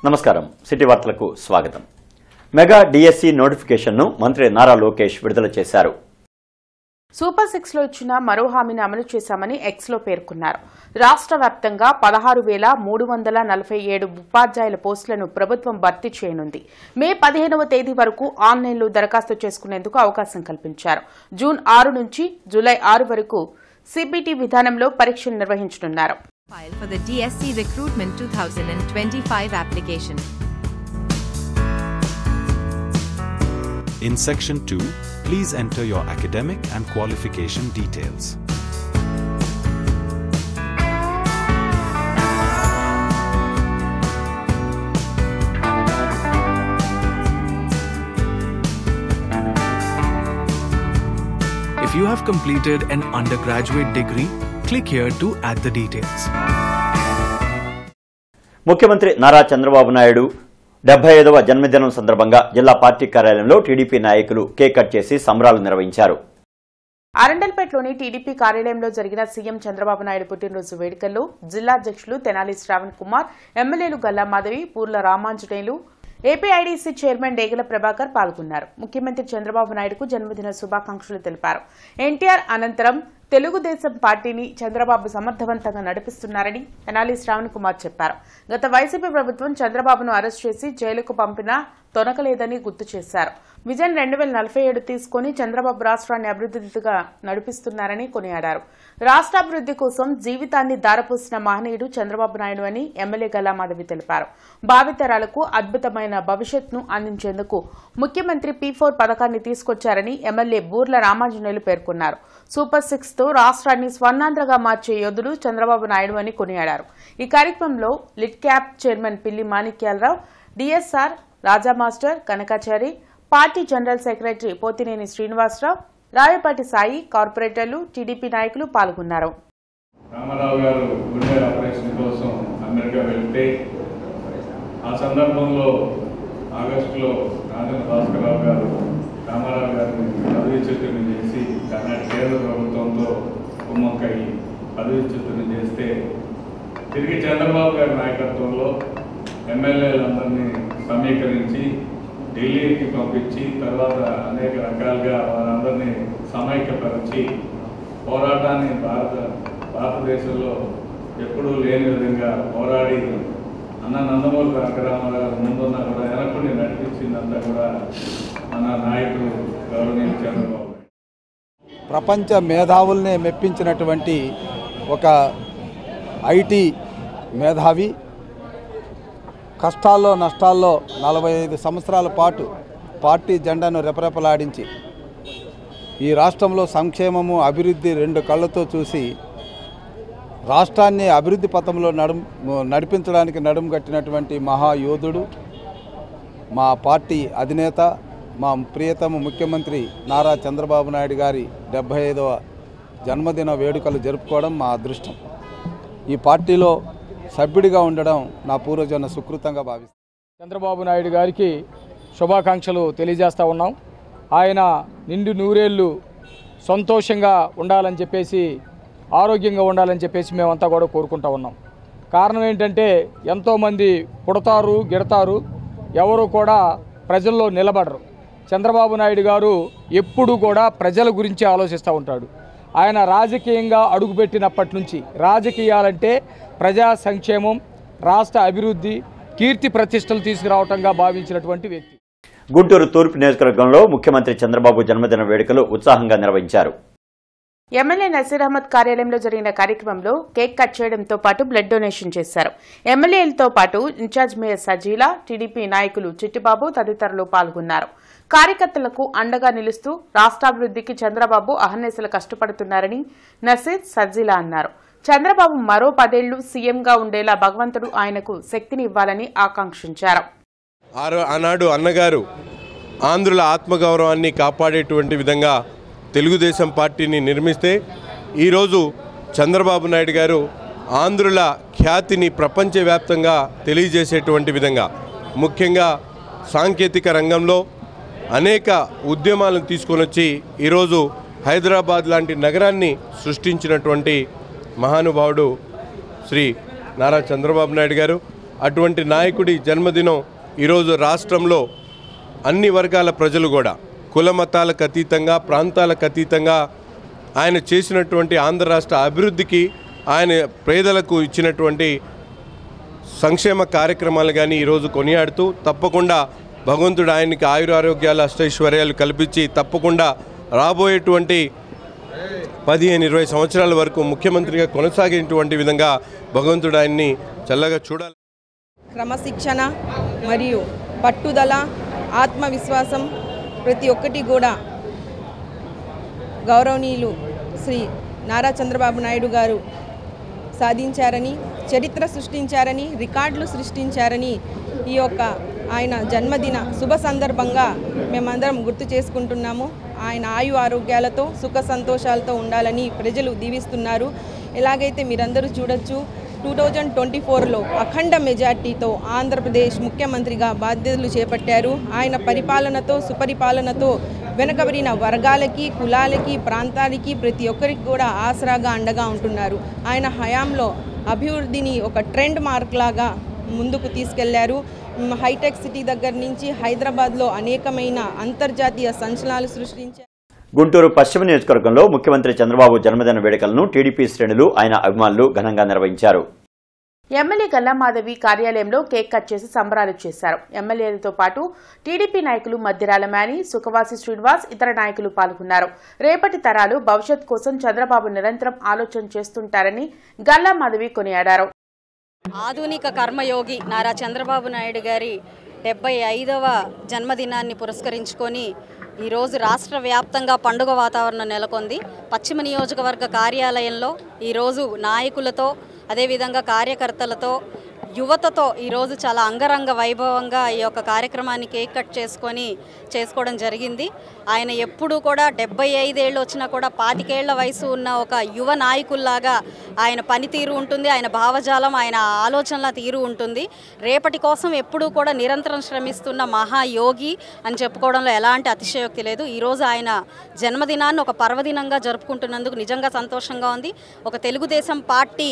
నమస్కారం సిటీ వార్తలకు స్వాగతం. మెగా డిఎస్సి నోటిఫికేషన్ను మంత్రి నారా లోకేష్ విడుదల చేశారు. సూపర్ 6 లో ఇచ్చిన మరో హామీని అమలు చేశామని ఎక్స్లో పేర్కొన్నారు. రాష్ట్ర వ్యాప్తంగా 16,347 ఉపాధ్యాయుల పోస్టులను ప్రభుత్వం భర్తీ చేయనుంది. మే 15వ తేదీ వరకు ఆన్లైన్లో దరఖాస్తు చేసుకునేందుకు అవకాశం కల్పించారు. జూన్ 6 నుంచి జూలై 6 వరకు సిబిటి విధానంలో పరీక్షలు నిర్వహించనున్నారు. File for the DSC Recruitment 2025 application. In Section 2, please enter your academic and qualification details. If you have completed an undergraduate degree, click here to add the details. ముఖ్యమంత్రి నారా చంద్రబాబు నాయుడు 75వ జన్మదినం సందర్భంగా జిల్లా party కార్యాలయంలో TDP నాయకులు cake cut చేసి సంబరాలు నిర్వహించారు. అరండల్పేటలోని TDP కార్యాలయంలో జరిగిన సీఎం చంద్రబాబు నాయుడు పుట్టినరోజు వేడుకల్లో జిల్లా అధ్యక్షులు తెనాలి శ్రావణ్ కుమార్, ఎమ్మెల్యేలు గల్లా మాధవి, పూర్ల రామాంజనేయులు, ఏపీఐడీసీ చైర్మన్ డేగల ప్రభాకర్ పాల్గొన్నారు. ముఖ్యమంత్రి చంద్రబాబు నాయుడుకు జన్మదిన శుభాకాంక్షలు తెలిపారు. ఎన్టీఆర్ అనంతరం తెలుగుదేశం పార్టీని చంద్రబాబు సమర్థవంతంగా నడిపిస్తున్నారని తెనాలి శ్రావణ్ కుమార్ చెప్పారు. గత వైసీపీ ప్రభుత్వం చంద్రబాబును అరెస్ట్ చేసి జైలుకు పంపినా తొనకలేదని గుర్తు చేశారు. విజన్ 2047 తీసుకుని చంద్రబాబు రాష్ట్రాన్ని అభివృద్ధి దిశగా నడిపిస్తున్నారని కొనియాడారు. రాష్ట్రాభివృద్ధి కోసం జీవితాన్ని దారపోసిన మహనీయుడు చంద్రబాబు నాయుడు అని ఎమ్మెల్యే గల్లా మాధవి తెలిపారు. భావితరాలకు అద్భుతమైన భవిష్యత్తును అందించేందుకు ముఖ్యమంత్రి P4 పథకాన్ని తీసుకొచ్చారని ఎమ్మెల్యే బూర్ల రామాంజనేయులు పేర్కొన్నారు. సూపర్ 6 తో రాష్ట్రాన్ని స్వర్ణాంధ్రగా మార్చే యోధుడు చంద్రబాబు నాయుడు అని కొనియాడారు. ఈ కార్యక్రమంలో లిట్ క్యాప్ chairman Pilli Manikyalarao, DSR Raja master, Kanakachari, party general secretary Pothineni Srinivasarao, Rayapati Sai, కార్పొరేటర్లు, టీడీపీ నాయకులు పాల్గొన్నారు. రామారావు గారు గుండె ఆపరేషన్ కోసం అమెరికా వెళ్తే ఆ సందర్భంలో ఆగస్టులో రాజేంద్ర భాస్కరరావు గారు రామారావు గారిని పదవీచ్యుతుని చేసి కర్ణాటక కేంద్ర ప్రభుత్వంతో కుమ్మక్కయ్యి పదవీచ్యుతుని చేస్తే తిరిగి చంద్రబాబు గారి నాయకత్వంలో ఎమ్మెల్యేలందరినీ సమీకరించి ఢిల్లీకి పంపించి తర్వాత అనేక రకాలుగా వారందరినీ సమైక్యపరిచి పోరాటాన్ని భారతదేశంలో ఎప్పుడూ లేని విధంగా పోరాడి అన్న నందమూరి తారక రామారావు ముందున్నా కూడా వెనక్కుండి నడిపించిందంతా కూడా మన నాయకుడు గౌరవనీయ చంద్రబాబు. ప్రపంచ మేధావుల్ని మెప్పించినటువంటి ఒక ఐటీ మేధావి కష్టాల్లో నష్టాల్లో 45 సంవత్సరాల పాటు పార్టీ జెండాను రెపరెపలాడించి ఈ రాష్ట్రంలో సంక్షేమము అభివృద్ధి 2 కళ్ళతో చూసి రాష్ట్రాన్ని అభివృద్ధి పథంలో నడిపించడానికి నడుము కట్టినటువంటి మహాయోధుడు, మా పార్టీ అధినేత, మా ప్రియతమ ముఖ్యమంత్రి నారా చంద్రబాబు నాయుడు గారి 75వ జన్మదిన వేడుకలు జరుపుకోవడం మా అదృష్టం. ఈ పార్టీలో సభ్యుడిగా ఉండడం నా పూర్వజన్మ సుకృతంగా భావిస్తాను. చంద్రబాబు నాయుడు గారికి శుభాకాంక్షలు తెలియజేస్తూ ఉన్నాం. ఆయన నిండు నూరేళ్ళు సంతోషంగా ఉండాలని చెప్పేసి, ఆరోగ్యంగా ఉండాలని చెప్పేసి మేమంతా కూడా కోరుకుంటూ ఉన్నాం. కారణం ఏంటంటే ఎంతోమంది పుడతారు, గిడతారు, ఎవరు కూడా ప్రజల్లో నిలబడరు. చంద్రబాబు నాయుడు గారు ఎప్పుడు కూడా ప్రజల గురించి ఆలోచిస్తూ ఉంటాడు. ఆయన రాజకీయంగా అడుగుపెట్టినప్పటి నుంచి రాజకీయాలంటే ప్రజా సంక్షేమం, రాష్ట్ర అభివృద్ధి, కీర్తి ప్రతిష్టలు తీసుకురావటంగా భావించినటువంటి వ్యక్తి. గుంటూరు తూర్పు నియోజకవర్గంలో ముఖ్యమంత్రి చంద్రబాబు జన్మదిన వేడుకలు ఉత్సాహంగా నిర్వహించారు. ఎమ్మెల్యే నసీర్ అహ్మద్ కార్యాలయంలో జరిగిన కార్యక్రమంలో కేక్ కట్ చేయడంతో పాటు బ్లడ్ డొనేషన్ చేశారు. ఎమ్మెల్యేలతో పాటు ఇన్ఛార్జ్ మేయర్ సజీలా, టీడీపీ నాయకులు చిట్టిబాబు తదితరులు పాల్గొన్నారు. కార్యకర్తలకు అండగా నిలుస్తూ రాష్ట్రాభివృద్ధికి చంద్రబాబు అహర్నిశలు కష్టపడుతున్నారని నసీర్, సజీలా అన్నారు. చంద్రబాబు మరో 10 ఏళ్లు సీఎంగా ఉండేలా భగవంతుడు ఆయనకు శక్తిని ఇవ్వాలని ఆకాంక్షించారు. ఆనాడు అన్నగారు ఆంధ్రుల ఆత్మగౌరవాన్ని కాపాడేటువంటి విధంగా తెలుగుదేశం పార్టీని నిర్మిస్తే ఈరోజు చంద్రబాబు నాయుడు గారు ఆంధ్రుల ఖ్యాతిని ప్రపంచవ్యాప్తంగా తెలియజేసేటువంటి విధంగా, ముఖ్యంగా సాంకేతిక రంగంలో అనేక ఉద్యమాలను తీసుకొని వచ్చి ఈరోజు హైదరాబాద్ లాంటి నగరాన్ని సృష్టించినటువంటి మహానుభావుడు శ్రీ నారా చంద్రబాబు నాయుడు గారు. అటువంటి నాయకుడి జన్మదినం ఈరోజు రాష్ట్రంలో అన్ని వర్గాల ప్రజలు కూడా కుల మతాలకు అతీతంగా ప్రాంతాలకు అతీతంగా ఆయన చేసినటువంటి ఆంధ్ర రాష్ట్ర అభివృద్ధికి ఆయన పేదలకు ఇచ్చినటువంటి సంక్షేమ కార్యక్రమాలు కానీ ఈరోజు కొనియాడుతూ తప్పకుండా భగవంతుడు ఆయనకి ఆయురారోగ్యాలు అష్టైశ్వర్యాలు కల్పించి తప్పకుండా రాబోయేటువంటి 15-20 సంవత్సరాల వరకు ముఖ్యమంత్రిగా కొనసాగేటువంటి విధంగా భగవంతుడు ఆయన్ని చల్లగా చూడాలి. క్రమశిక్షణ మరియు పట్టుదల ఆత్మవిశ్వాసం ప్రతి ఒక్కటి కూడా గౌరవనీయులు శ్రీ నారా చంద్రబాబు నాయుడు గారు సాధించారని, చరిత్ర సృష్టించారని, రికార్డులు సృష్టించారని ఈ యొక్క ఆయన జన్మదిన శుభ సందర్భంగా మేమందరం గుర్తు చేసుకుంటున్నాము. ఆయన ఆయు ఆరోగ్యాలతో సుఖ సంతోషాలతో ఉండాలని ప్రజలు దీవిస్తున్నారు. ఎలాగైతే మీరందరూ చూడొచ్చు 2024లో అఖండ మెజార్టీతో ఆంధ్రప్రదేశ్ ముఖ్యమంత్రిగా బాధ్యతలు చేపట్టారు. ఆయన పరిపాలనతో సుపరిపాలనతో వెనుకబడిన వర్గాలకి, కులాలకి, ప్రాంతాలకి ప్రతి ఒక్కరికి కూడా ఆసరాగా అండగా ఉంటున్నారు. ఆయన హయాంలో అభివృద్ధిని ఒక ట్రెండ్ మార్క్ లాగా ముందుకు తీసుకెళ్లారు. హైటెక్ సిటీ దగ్గర నుంచి హైదరాబాద్లో అనేకమైన అంతర్జాతీయ సంచలనాలు సృష్టించారు. గుంటూరు పశ్చిమ నియోజకవర్గంలో ముఖ్యమంత్రి చంద్రబాబు జన్మదిన వేడుకలను టీడీపీ శ్రేణులు ఆయన అభిమానులు ఘనంగా నిర్వహించారు. ఎమ్మెల్యే గల్లామాధవి కార్యాలయంలో కేక్ కట్ చేసి సంబరాలు చేశారు. ఎమ్మెల్యేలతో పాటు టీడీపీ నాయకులు మద్దిరాల మేని, సుఖవాసి శ్రీనివాస్, ఇతర నాయకులు పాల్గొన్నారు. రేపటి తరాలు భవిష్యత్ కోసం చంద్రబాబు నిరంతరం ఆలోచన చేస్తుంటారని గల్లామాధవి కొనియాడారు. ఆధునిక కర్మయోగి నారా చంద్రబాబు నాయుడు గారి 75వ జన్మదినాన్ని పురస్కరించుకొని ఈరోజు రాష్ట్ర వ్యాప్తంగా పండుగ వాతావరణం నెలకొంది. పశ్చిమ నియోజకవర్గ కార్యాలయంలో ఈరోజు నాయకులతో అదేవిధంగా కార్యకర్తలతో యువతతో ఈరోజు చాలా అంగరంగ వైభవంగా ఈ యొక్క కార్యక్రమాన్ని కేక్ కట్ చేసుకోవడం జరిగింది. ఆయన ఎప్పుడూ కూడా 75 ఏళ్ళు వచ్చినా కూడా 25 ఏళ్ల వయసు ఉన్న ఒక యువ నాయకుల్లాగా ఆయన పనితీరు ఉంటుంది, ఆయన భావజాలం, ఆయన ఆలోచనల తీరు ఉంటుంది. రేపటి కోసం ఎప్పుడూ కూడా నిరంతరం శ్రమిస్తున్న మహాయోగి అని చెప్పుకోవడంలో ఎలాంటి అతిశయోక్తి లేదు. ఈరోజు ఆయన జన్మదినాన్ని ఒక పర్వదినంగా జరుపుకుంటున్నందుకు నిజంగా సంతోషంగా ఉంది. ఒక తెలుగుదేశం పార్టీ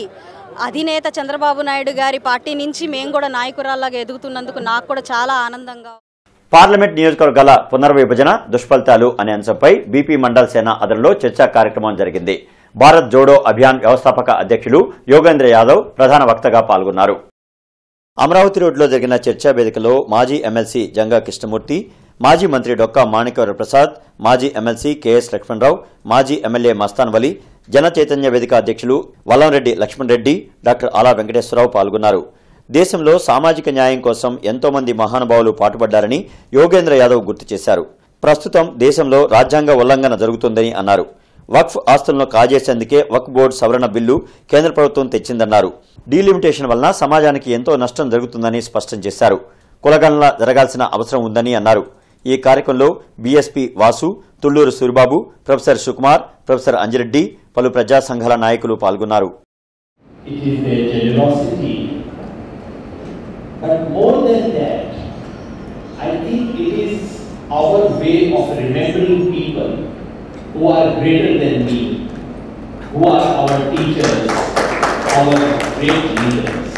అధినేత చంద్రబాబు నాయుడు గారి పార్టీ నుంచి మేము కూడా నాయకురాల్లాగా ఎదుగుతున్నందుకు నాకు కూడా చాలా ఆనందంగా. పార్లమెంట్ నియోజకవర్గాల పునర్విభజన దుష్ఫలితాలు అనే అంశంపై బీపీ మండల్ సేన ఆధ్వర్యంలో చర్చా కార్యక్రమం జరిగింది. భారత్ జోడో అభియాన్ వ్యవస్థాపక అధ్యక్షులు యోగేంద్ర యాదవ్ ప్రధాన వక్తగా పాల్గొన్నారు. అమరావతి రోడ్లో జరిగిన చర్చా వేదికలో మాజీ ఎమ్మెల్సీ జంగా కృష్ణమూర్తి, మాజీ మంత్రి డొక్కా మాణిక్యవర ప్రసాద్, మాజీ ఎమ్మెల్సీ కెఎస్ లక్ష్మణరావు, మాజీ ఎమ్మెల్యే మస్తాన్ వలి, జన చైతన్య వేదిక అధ్యక్షులు వల్లంరెడ్డి లక్ష్మణ్ రెడ్డి, డాక్టర్ ఆలా వెంకటేశ్వరరావు పాల్గొన్నారు. దేశంలో సామాజిక న్యాయం కోసం ఎంతో మంది మహానుభావులు పాటుపడ్డారని యోగేంద్ర యాదవ్ గుర్తు చేశారు. ప్రస్తుతం దేశంలో రాజ్యాంగ ఉల్లంఘన జరుగుతుందని అన్నారు. వక్ఫ్ ఆస్తులను కాజేసేందుకే వక్ఫ్ బోర్డు సవరణ బిల్లు కేంద్ర ప్రభుత్వం తెచ్చిందన్నారు. డీలిమిటేషన్ వలన సమాజానికి ఎంతో నష్టం జరుగుతుందని స్పష్టం చేశారు. కులగణన జరగాల్సిన అవసరం ఉందని అన్నారు. ఈ కార్యక్రమంలో బీఎస్పీ వాసు, తుళ్లూరు సూరిబాబు, ప్రొఫెసర్ సుకుమార్, ప్రొఫెసర్ అంజిరెడ్డి, పలు ప్రజా సంఘాల నాయకులు పాల్గొన్నారు. But more than that, I think it is our way of remembering people who are greater than me, who are our teachers, our great leaders.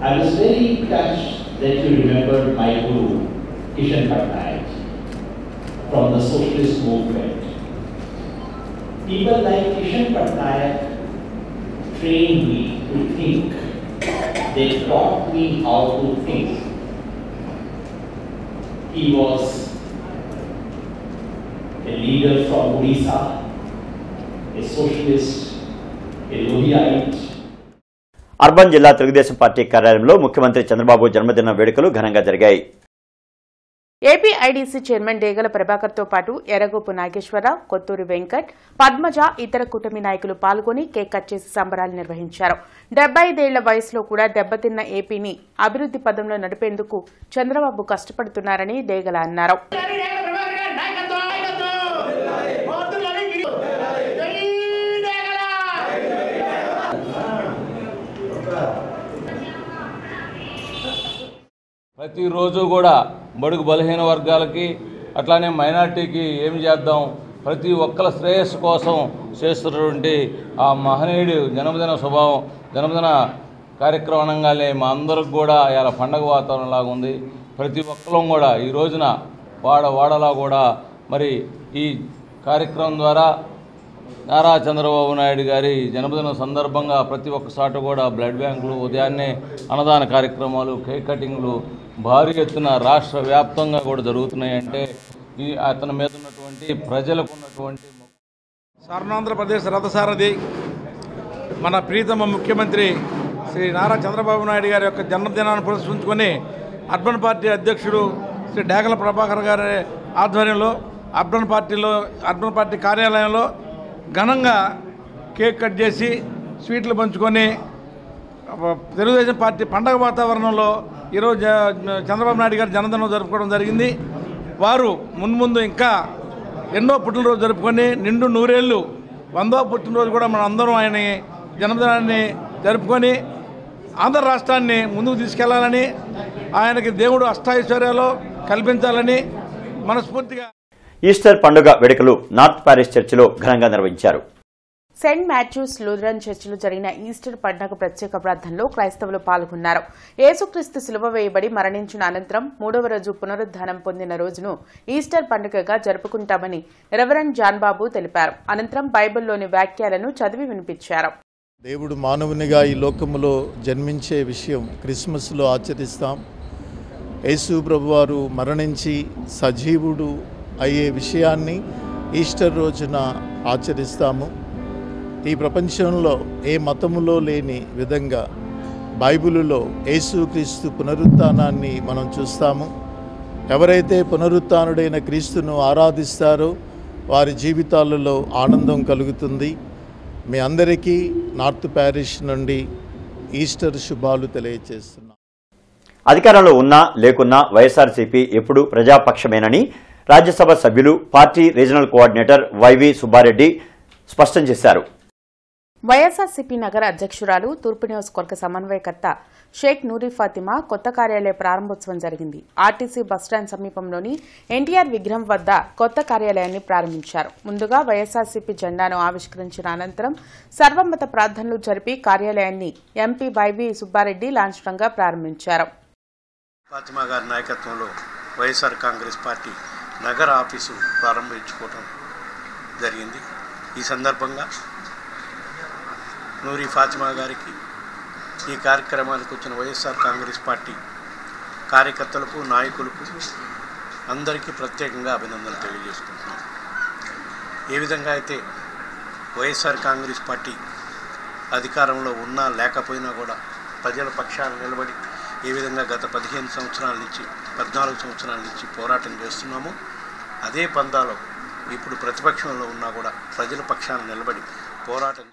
I was very touched that you remembered my guru, Kishan Patnaik, from the socialist movement. People like Kishan Patnaik trained me to think. They taught me how to think. He was a leader from Odisha, a socialist, a Lohiite. Urban జిల్లా Telugu Desam party కార్యాలయంలో ముఖ్యమంత్రి చంద్రబాబు జన్మదిన వేడుకలు ఘనంగా జరిగాయి. APIDC chairman డేగల ప్రభాకర్తో పాటు ఎర్రగోపు నాగేశ్వరరావు, కొత్తూరి వెంకట్, పద్మజ, ఇతర కూటమి నాయకులు పాల్గొని కేక్ కట్ చేసి సంబరాలు నిర్వహించారు. 75 ఏళ్ల వయసులో కూడా దెబ్బతిన్న ఏపీని అభివృద్ధి పదంలో నడిపేందుకు చంద్రబాబు కష్టపడుతున్నారని డేగల అన్నారు. ప్రతిరోజు కూడా బడుగు బలహీన వర్గాలకి అట్లానే మైనార్టీకి ఏం చేద్దాం, ప్రతి ఒక్కరి శ్రేయస్సు కోసం చేస్తున్నటువంటి ఆ మహనీయుడి జన్మదిన కార్యక్రమం అనగానే మా అందరికి కూడా ఇలా పండగ వాతావరణం లాగా ఉంది. ప్రతి ఒక్కరం కూడా ఈ రోజున వాడలా కూడా మరి ఈ కార్యక్రమం ద్వారా నారా చంద్రబాబు నాయుడు గారి జన్మదిన సందర్భంగా ప్రతి ఒక్క చోట కూడా బ్లడ్ బ్యాంకులు, ఉదయాన్నే అన్నదాన కార్యక్రమాలు, కేక్ కటింగ్లు భారీ ఎత్తున రాష్ట్ర వ్యాప్తంగా కూడా జరుగుతున్నాయంటే ఈ అతని మీద ఉన్నటువంటి ప్రజలకు ఉన్నటువంటి స్వర్ణాంధ్రప్రదేశ్ రథసారథి మన ప్రీతమ ముఖ్యమంత్రి శ్రీ నారా చంద్రబాబు నాయుడు గారి యొక్క జన్మదినాన్ని పురస్కరించుకొని అర్బన్ పార్టీ అధ్యక్షుడు శ్రీ డేగల ప్రభాకర్ గారి ఆధ్వర్యంలో అర్బన్ పార్టీ కార్యాలయంలో ఘనంగా కేక్ కట్ చేసి స్వీట్లు పంచుకొని తెలుగుదేశం పార్టీ పండగ వాతావరణంలో ఈరోజు చంద్రబాబు నాయుడు గారి జన్మదినం జరుపుకోవడం జరిగింది. వారు మున్ముందు ఇంకా ఎన్నో పుట్టినరోజు జరుపుకొని నిండు నూరేళ్ళు 100వ పుట్టినరోజు కూడా మనం అందరం ఆయన జన్మదినాన్ని జరుపుకొని ఆంధ్ర రాష్ట్రాన్ని ముందుకు తీసుకెళ్లాలని, ఆయనకి దేవుడు అష్టాైశ్వర్యాలు కల్పించాలని మనస్ఫూర్తిగా ఈస్టర్ పండుగ వేడుకలు నార్త్ ప్యారిస్ చర్చిలో ఘనంగా నిర్వహించారు. సెయింట్ మాథ్యూస్ లూథరన్ చర్చిలో జరిగిన ఈస్టర్ పండుగ ప్రత్యేక ప్రార్థనలో క్రైస్తవులు పాల్గొన్నారు. యేసుక్రీస్తు సిలువ వేయబడి మరణించిన అనంతరం 3వ రోజు పునరుద్ధానం పొందిన రోజును ఈస్టర్ పండుగగా జరుపుకుంటామని రెవరెండ్ జాన్ బాబు తెలిపారు. అనంతరం బైబిల్లోని వాక్యాలను చదివి వినిపించారు. దేవుడు మానవునిగా ఈ లోకములో జన్మించే విషయం క్రిస్మస్లో ఆచరిస్తాం. యేసు ప్రభువారు మరణించి సజీవుడు అయ్యే విషయాన్ని ఈస్టర్ రోజున ఆచరిస్తాము. ఈ ప్రపంచంలో ఏ మతములో లేని విధంగా బైబిలులో యేసుక్రీస్తు పునరుత్థానాన్ని మనం చూస్తాము. ఎవరైతే పునరుత్థానుడైన క్రీస్తును ఆరాధిస్తారో వారి జీవితాలలో ఆనందం కలుగుతుంది. మీ అందరికీ నార్త్ ప్యారిస్ నుండి ఈస్టర్ శుభాలు తెలియజేస్తున్నాం. అధికారంలో ఉన్నా లేకున్నా వైఎస్ఆర్సీపీ ఎప్పుడూ ప్రజాపక్షమేనని రాజ్యసభ సభ్యులు party regional coordinator YV Subba Reddy స్పష్టం చేశారు. వైఎస్ఆర్సీపీ నగర అధ్యక్షురాలు తూర్పు నియోజకవర్గ సమన్వయకర్త షేక్ నూరి ఫాతిమా కొత్త కార్యాలయ ప్రారంభోత్సవం జరిగింది. ఆర్టీసీ బస్టాండ్ సమీపంలోని ఎన్టీఆర్ విగ్రహం వద్ద కొత్త కార్యాలయాన్ని ప్రారంభించారు. ముందుగా వైఎస్ఆర్సీపీ జెండాను ఆవిష్కరించిన అనంతరం సర్వమత ప్రార్థనలు జరిపి కార్యాలయాన్ని ఎంపీ వైవి సుబ్బారెడ్డి లాంఛనంగా ప్రారంభించారు. ఫాతిమా గారి నాయకత్వంలో వైఎస్ఆర్ కాంగ్రెస్ పార్టీ నగర ఆఫీసు ప్రారంభించుకోవడం జరిగింది. ఈ సందర్భంగా నూరి ఫాతిమా గారికి ఈ కార్యక్రమానికి వచ్చిన వైఎస్ఆర్ కాంగ్రెస్ పార్టీ కార్యకర్తలకు, నాయకులకు అందరికీ ప్రత్యేకంగా అభినందనలు తెలియజేసుకుంటున్నాం. ఏ విధంగా అయితే వైఎస్ఆర్ కాంగ్రెస్ పార్టీ అధికారంలో ఉన్నా లేకపోయినా కూడా ప్రజల పక్షాన నిలబడి ఏ విధంగా గత 15 సంవత్సరాల నుంచి 14 సంవత్సరాల నుంచి పోరాటం చేస్తున్నామో అదే పందాలో ఇప్పుడు ప్రతిపక్షంలో ఉన్నా కూడా ప్రజల పక్షాన నిలబడి పోరాటం.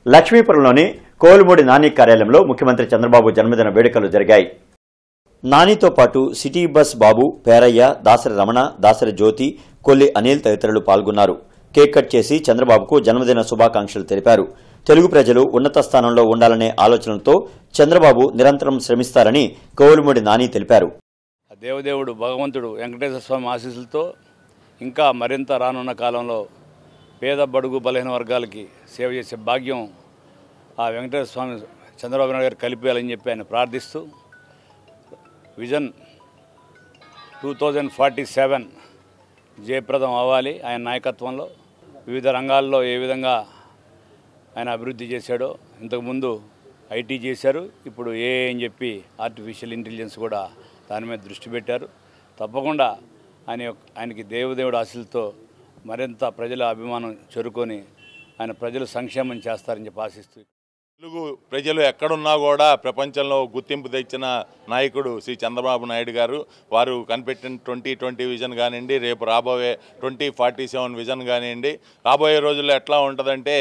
లక్ష్మీపురంలోని కోలుమూడి నాని కార్యాలయంలో ముఖ్యమంత్రి చంద్రబాబు జన్మదిన వేడుకలు జరిగాయి. నానితో పాటు సిటీ బస్ బాబు, పేరయ్య, దాసరి రమణ, దాసరి జ్యోతి, కొల్లి అనిల్ తదితరులు పాల్గొన్నారు. కేక్ కట్ చేసి చంద్రబాబుకు జన్మదిన శుభాకాంక్షలు తెలిపారు. తెలుగు ప్రజలు ఉన్నత స్థానంలో ఉండాలనే ఆలోచనలతో చంద్రబాబు నిరంతరం శ్రమిస్తారని కోలుమూడి నాని తెలిపారు. దేవదేవుడు భగవంతుడు వెంకటేశ్వర స్వామి ఆశీస్సులతో ఇంకా మరింత రానున్న కాలంలో పేద బడుగు బలహీన వర్గాలకి సేవ చేసే భాగ్యం ఆ వెంకటేశ్వర స్వామి చంద్రబాబు నాయుడు గారు కలిపేయాలని చెప్పి ఆయన ప్రార్థిస్తూ విజన్ 2047 జయప్రదం అవ్వాలి. ఆయన నాయకత్వంలో వివిధ రంగాల్లో ఏ విధంగా ఆయన అభివృద్ధి చేశాడో, ఇంతకుముందు ఐటీ చేశారు, ఇప్పుడు ఏఐ అని చెప్పి ఆర్టిఫిషియల్ ఇంటెలిజెన్స్ కూడా దాని మీద దృష్టి పెట్టారు. తప్పకుండా ఆయనకి దేవదేవుడు ఆశలతో మరింత ప్రజల అభిమానం చేరుకొని ఆయన ప్రజలు సంక్షేమం చేస్తారని చెప్పి ఆశిస్తూ తెలుగు ప్రజలు ఎక్కడున్నా కూడా ప్రపంచంలో గుర్తింపు తెచ్చిన నాయకుడు శ్రీ చంద్రబాబు నాయుడు గారు. వారు కనిపెట్టిన 2020 విజన్ కానివ్వండి, రేపు రాబోయే 2047 విజన్ కానివ్వండి, రాబోయే రోజుల్లో ఎట్లా ఉంటుందంటే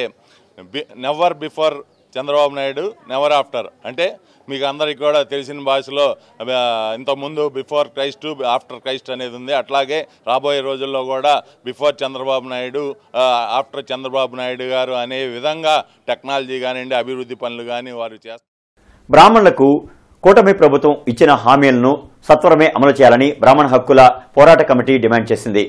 never before Chandrababu Naidu, never after. అంటే మీకు అందరికీ కూడా తెలిసిన భాషలో ఇంతకుముందు బిఫోర్ క్రైస్ట్, ఆఫ్టర్ క్రైస్ట్ అనేది ఉంది. అట్లాగే రాబోయే రోజుల్లో కూడా బిఫోర్ చంద్రబాబు నాయుడు, ఆఫ్టర్ చంద్రబాబు నాయుడు గారు అనే విధంగా టెక్నాలజీ కానివ్వండి, అభివృద్ధి పనులు కానీ వారు చేస్తారు. బ్రాహ్మణులకు కూటమి ప్రభుత్వం ఇచ్చిన హామీలను సత్వరమే అమలు చేయాలని బ్రాహ్మణ హక్కుల పోరాట కమిటీ డిమాండ్ చేసింది.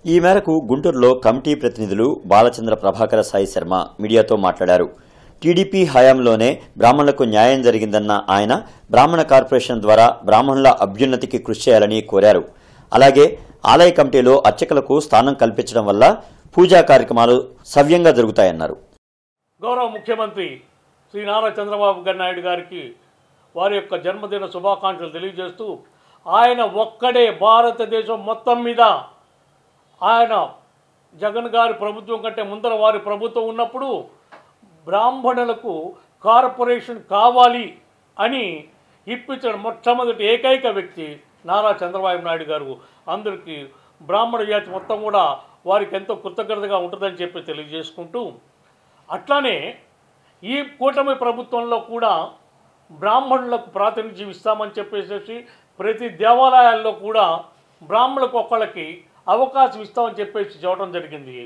ఈ మేరకు గుంటూరులో కమిటీ ప్రతినిధులు బాలచంద్ర, ప్రభాకర సాయి శర్మ మీడియాతో మాట్లాడారు. టీడీపీ హయాంలోనే బ్రాహ్మణులకు న్యాయం జరిగిందన్న ఆయన బ్రాహ్మణ కార్పొరేషన్ ద్వారా బ్రాహ్మణుల అభ్యున్నతికి కృషి చేయాలని కోరారు. అలాగే ఆలయ కమిటీలో అర్చకులకు స్థానం కల్పించడం వల్ల పూజా కార్యక్రమాలు సవ్యంగా జరుగుతాయన్నారు. గౌరవ ముఖ్యమంత్రి శ్రీ నారా చంద్రబాబు నాయుడు గారికి వారి యొక్క జన్మదిన శుభాకాంక్షలు తెలియజేస్తూ ఆయన ఒక్కడే భారతదేశం మొత్తం మీద ఆయన జగన్ గారి ప్రభుత్వం కంటే ముందర వారి ప్రభుత్వం ఉన్నప్పుడు బ్రాహ్మణులకు కార్పొరేషన్ కావాలి అని ఇప్పించిన మొట్టమొదటి ఏకైక వ్యక్తి నారా చంద్రబాబు నాయుడు గారు. అందరికీ బ్రాహ్మణ జాతి మొత్తం కూడా వారికి ఎంతో కృతజ్ఞతగా ఉంటుందని చెప్పి తెలియజేసుకుంటూ, అట్లానే ఈ కూటమి ప్రభుత్వంలో కూడా బ్రాహ్మణులకు ప్రాతినిధ్యం ఇస్తామని చెప్పేసి ప్రతి దేవాలయాల్లో కూడా బ్రాహ్మణులకు ఒక్కళ్ళకి అవకాశం ఇస్తామని చెప్పేసి చెప్పడం జరిగింది.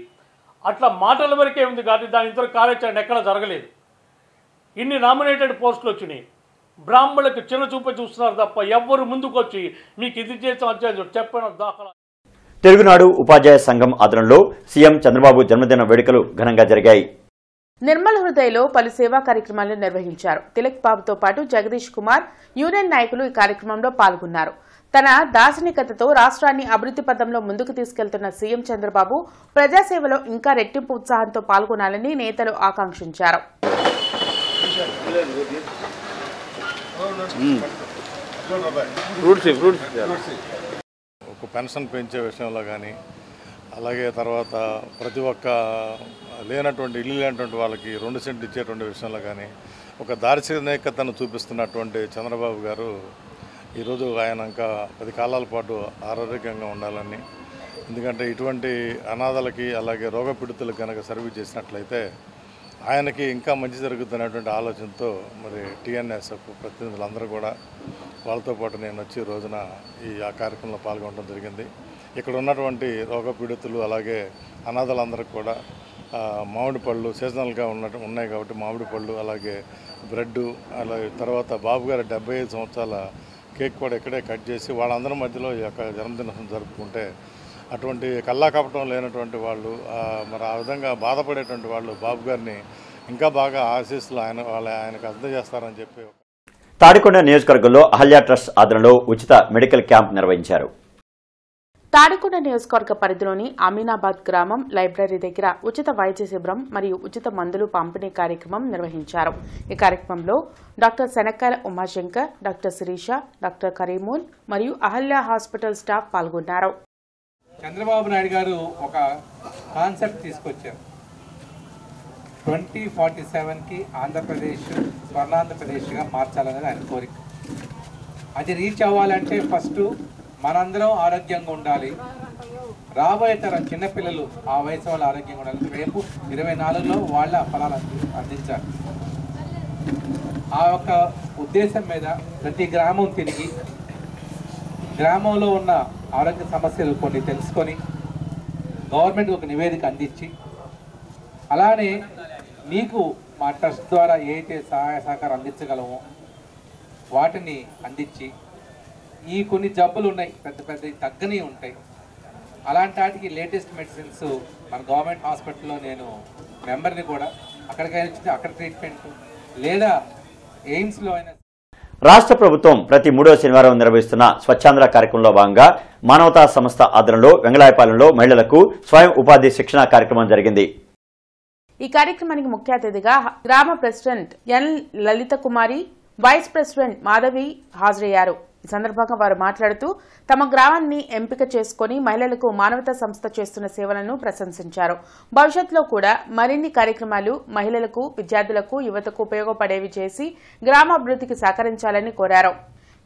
అట్లా మాటల వరకే ఉంది కానీ దాని ఇతర కార్యాచరణ ఎక్కడ జరగలేదు. ఇన్ని నామినేటెడ్ పోస్టులు వచ్చినాయి, బ్రాహ్మణులకు చిన్న చూపే చూస్తున్నారు తప్ప ఎవ్వరు ముందుకు వచ్చి మీకు ఇది చేస్తాం చెప్పిన దాఖలా. తెలుగునాడు ఉపాధ్యాయ సంఘం ఆధ్వర్యంలో సీఎం చంద్రబాబు జన్మదిన వేడుకలు ఘనంగా జరిగాయి. నిర్మల్ హృదయలో పలు సేవా కార్యక్రమాలు నిర్వహించారు. తిలక్ బాబుతో పాటు జగదీష్ కుమార్, యూనియన్ నాయకులు ఈ కార్యక్రమంలో పాల్గొన్నారు. తన దార్శనికతతో రాష్ట్రాన్ని అభివృద్ధి పథంలో ముందుకు తీసుకెళ్తున్న సీఎం చంద్రబాబు ప్రజాసేవలో ఇంకా రెట్టింపు ఉత్సాహంతో పాల్గొనాలని నేతలు ఆకాంక్షించారు. ఒక పెన్షన్ పెంచే విషయంలో కానీ, అలాగే తర్వాత ప్రతి ఒక్క లేనటువంటి ఇల్లు లేనటువంటి వాళ్ళకి 2 సెంట్లు ఇచ్చేటువంటి విషయంలో కానీ ఒక దార్శనికతను చూపిస్తున్నటువంటి చంద్రబాబు గారు ఈరోజు ఆయన ఇంకా 10 కాలాల పాటు ఆరోగ్యంగా ఉండాలని, ఎందుకంటే ఇటువంటి అనాథలకి అలాగే రోగపీడితులకు కనుక సర్వీస్ చేసినట్లయితే ఆయనకి ఇంకా మంచి జరుగుతున్నటువంటి ఆలోచనతో మరి టీఎన్ఎస్ఎఫ్ ప్రతినిధులందరూ కూడా వాళ్ళతో పాటు నేను వచ్చి రోజున ఆ కార్యక్రమంలో పాల్గొనడం జరిగింది. ఇక్కడ ఉన్నటువంటి రోగపీడితులు అలాగే అనాథలందరికీ కూడా మామిడి పళ్ళు సీజనల్గా ఉన్నాయి కాబట్టి మామిడి పళ్ళు అలాగే బ్రెడ్, అలాగే తర్వాత బాబు గారి 75 సంవత్సరాల కేక్ కూడా ఇక్కడే కట్ చేసి వాళ్ళందరి మధ్యలో ఈ యొక్క జన్మదినం జరుపుకుంటే అటువంటి కల్లాకపటం లేనటువంటి వాళ్ళు మరి ఆ విధంగా బాధపడేటువంటి వాళ్ళు బాబు గారిని ఇంకా బాగా ఆశీస్సులు ఆయనకు అందజేస్తారని చెప్పి. తాడికొండ నియోజకవర్గంలో అహల్య ట్రస్ట్ ఆధ్వర్యంలో ఉచిత మెడికల్ క్యాంప్ నిర్వహించారు. తాడికొండ నియోజకవర్గ పరిధిలోని అమీనాబాద్ గ్రామం లైబ్రరీ దగ్గర ఉచిత వైద్య శిబిరం మరియు ఉచిత మందులు పంపిణీ కార్యక్రమం నిర్వహించారు. ఈ కార్యక్రమంలో doctor Shanakkayala Umashankar, doctor Sirisha, doctor Karimun మరియు అహల్య హాస్పిటల్ స్టాఫ్ పాల్గొన్నారు. చంద్రబాబు నాయుడు గారు ఒక కాన్సెప్ట్ తీసుకొచ్చారు. 2047కి ఆంధ్రప్రదేశ్ స్వర్ణాంధ్రప్రదేశ్గా మార్చాలనేది ఆయన కోరిక. అది రీచ్ అవ్వాలంటే ఫస్ట్ మనందరం ఆరోగ్యంగా ఉండాలి, రాబోయే తరం చిన్నపిల్లలు ఆ వయసు వాళ్ళు ఆరోగ్యంగా ఉండాలి, రేపు 24లో వాళ్ళ ఫలాలు అందించాలి. ఆ యొక్క ఉద్దేశం మీద ప్రతి గ్రామం తిరిగి గ్రామంలో ఉన్న ఆరోగ్య సమస్యలు కొన్ని తెలుసుకొని గవర్నమెంట్ ఒక నివేదిక అందించి, అలానే మీకు మా ట్రస్ట్ ద్వారా ఏదైతే సహాయ సహకారం అందించగలమో వాటిని అందించి, ఈ కొన్ని జబ్బులు ఉన్నాయి పెద్ద పెద్ద తగ్గని ఉంటాయి, అలాంటి వాటికి లేటెస్ట్ మెడిసిన్స్ మన గవర్నమెంట్ హాస్పిటల్లో నేను మెంబర్ని కూడా అక్కడికైనా వచ్చి అక్కడ ట్రీట్మెంట్ లేదా ఎయిమ్స్లో అయినా. రాష్ట్ర ప్రభుత్వం ప్రతి 3వ శనివారం నిర్వహిస్తున్న స్వచ్ఛాంధ్ర కార్యక్రమంలో భాగంగా మానవతా సంస్థ ఆధ్వర్యంలో వెంగళాయపాలెంలో మహిళలకు స్వయం ఉపాధి శిక్షణ కార్యక్రమం జరిగింది. ఈ కార్యక్రమానికి ముఖ్య అతిథిగా గ్రామ ప్రెసిడెంట్ ఎన్ లలిత కుమారి, వైస్ ప్రెసిడెంట్ మాధవి హాజరయ్యారు. ఈ సందర్భంగా వారు మాట్లాడుతూ తమ గ్రామాన్ని ఎంపిక చేసుకుని మహిళలకు మానవతా సంస్థ చేస్తున్న సేవలను ప్రశంసించారు. భవిష్యత్తులో కూడా మరిన్ని కార్యక్రమాలు మహిళలకు, విద్యార్థులకు, యువతకు ఉపయోగపడేవి చేసి గ్రామాభివృద్ధికి సహకరించాలని కోరారు.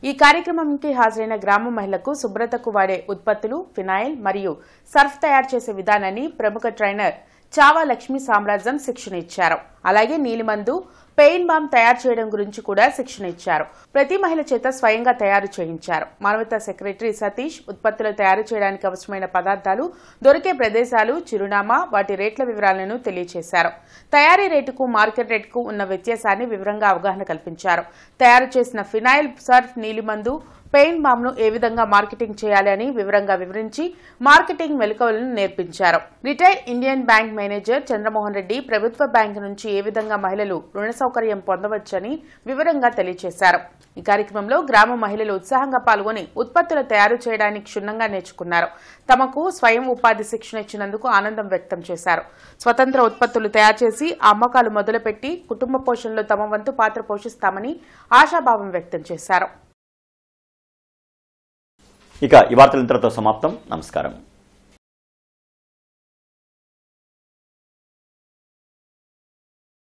ఈ కార్యక్రమంకి హాజరైన గ్రామ మహిళలకు శుభ్రతకు వాడే ఉత్పత్తులు, ఫినాయిల్ మరియు సర్ఫ్ తయారు చేసే విధానాన్ని ప్రముఖ ట్రైనర్ చావా లక్ష్మీ సామ్రాజ్యం శిక్షణ ఇచ్చారు. అలాగే నీలిమందు, పెయిన్ బామ్ తయారు చేయడం గురించి కూడా శిక్షణ ఇచ్చారు. ప్రతి మహిళ చేత స్వయంగా తయారు చేయించారు. మానవతా సెక్రటరీ సతీష్ ఉత్పత్తులు తయారు చేయడానికి అవసరమైన పదార్థాలు, దొరికే ప్రదేశాలు, చిరునామా, వాటి రేట్ల వివరాలను తెలియజేశారు. తయారీ రేటుకు మార్కెట్ రేటుకు ఉన్న వ్యత్యాసాన్ని వివరంగా అవగాహన కల్పించారు. తయారు చేసిన ఫినాయిల్, సర్ఫ్, నీలిమందు పెయిన్ బామ్ ను ఏ విధంగా మార్కెటింగ్ చేయాలి అని వివరంగా వివరించి మార్కెటింగ్ మెలకువలను నేర్పించారు. Retired Indian bank manager Chandramohan Reddy ప్రభుత్వ బ్యాంకు నుంచి ఏ విధంగా మహిళలు రుణ సౌకర్యం పొందవచ్చని వివరంగా తెలియజేశారు. ఈ కార్యక్రమంలో గ్రామ మహిళలు ఉత్సాహంగా పాల్గొని ఉత్పత్తులు తయారు చేయడానికి క్షుణ్ణంగా నేర్చుకున్నారు. తమకు స్వయం ఉపాధి శిక్షణ ఇచ్చినందుకు ఆనందం వ్యక్తం చేశారు. స్వతంత్ర ఉత్పత్తులు తయారు చేసి అమ్మకాలు మొదలుపెట్టి కుటుంబ పోషణలో తమ వంతు పాత్ర పోషిస్తామని ఆశాభావం వ్యక్తం చేశారు. ఇక ఈ వార్తలు ఇంతటితో సమాప్తం. నమస్కారం.